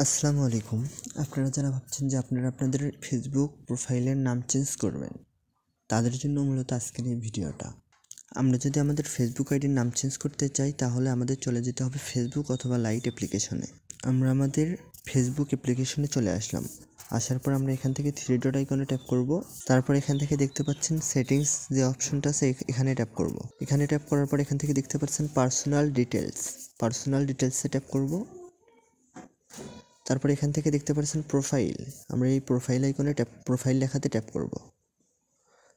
আসসালামু আলাইকুম। আপনারা যারা ভাবছেন যে আপনারা আপনাদের ফেসবুক প্রোফাইলের নাম চেঞ্জ করবেন, তাদের জন্য মূলত আজকের এই ভিডিওটা। আমরা যদি আমাদের ফেসবুক আইডির নাম চেঞ্জ করতে চাই, তাহলে আমাদের চলে যেতে হবে ফেসবুক অথবা লাইট অ্যাপ্লিকেশনে। আমরা আমাদের ফেসবুক অ্যাপ্লিকেশনে চলে আসলাম। আসার পর আমরা এখান থেকে থ্রি ডট আইকনে ট্যাপ করব। তারপর এখান থেকে দেখতে পাচ্ছেন সেটিংস যে অপশনটা আছে, এখানে ট্যাপ করব। এখানে ট্যাপ করার পর এখান থেকে দেখতে পাচ্ছেন পার্সোনাল ডিটেলসে ট্যাপ করব। তারপর এখান থেকে দেখতে পাচ্ছেন প্রোফাইল, আমরা এই প্রোফাইল আইকনে প্রোফাইল লেখাতে ট্যাপ করব।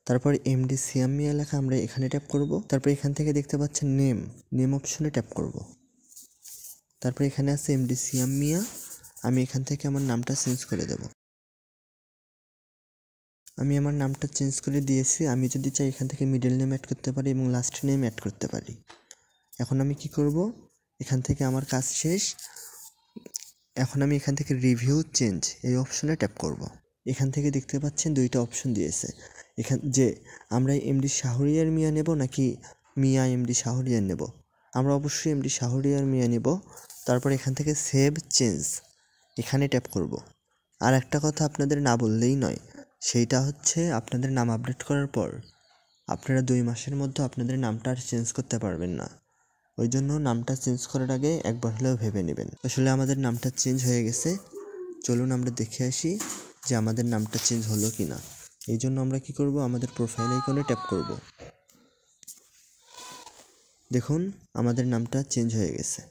তারপর এমডি সিয়াম মিয়া লেখা আমরা এখানে ট্যাপ করব। তারপর এখান থেকে দেখতে পাচ্ছেন নেম অপশনে ট্যাপ করব। তারপর এখানে আছে এমডি সিয়াম মিয়া, আমি এখান থেকে আমার নামটা চেঞ্জ করে দেব। আমি আমার নামটা চেঞ্জ করে দিয়েছি। আমি যদি চাই এখান থেকে মিডল নেম অ্যাড করতে পারি এবং লাস্ট নেম অ্যাড করতে পারি। এখন আমি কি করব, এখান থেকে আমার কাজ শেষ। এখন আমি এখান থেকে রিভিউ চেঞ্জ এই অপশনে ট্যাপ করব। এখান থেকে দেখতে পাচ্ছেন দুইটা অপশন দিয়েছে, যে আমরা এমডি শাহরিয়ার মিয়া নেব নাকি মিয়া এমডি শাহরিয়ার নেব। আমরা অবশ্যই এমডি শাহরিয়ার মিয়া নেব। তারপর এখান থেকে সেভ চেঞ্জ এখানে ট্যাপ করব। আর একটা কথা আপনাদের না বললেই নয়, সেইটা হচ্ছে আপনাদের নাম আপডেট করার পর আপনারা 2 মাসের মধ্যে আপনাদের নামটা আর চেঞ্জ করতে পারবেন না। ওই জন্য নামটা চেঞ্জ করার আগে একবার হলেও ভেবে নেবেন। আসলে আমাদের নামটা চেঞ্জ হয়ে গেছে, চলুন আমরা দেখে আসি যে আমাদের নামটা চেঞ্জ হলো কি না। এই জন্য আমরা কি করব, আমাদের প্রোফাইল আইকনে ট্যাপ করব। দেখুন আমাদের নামটা চেঞ্জ হয়ে গেছে।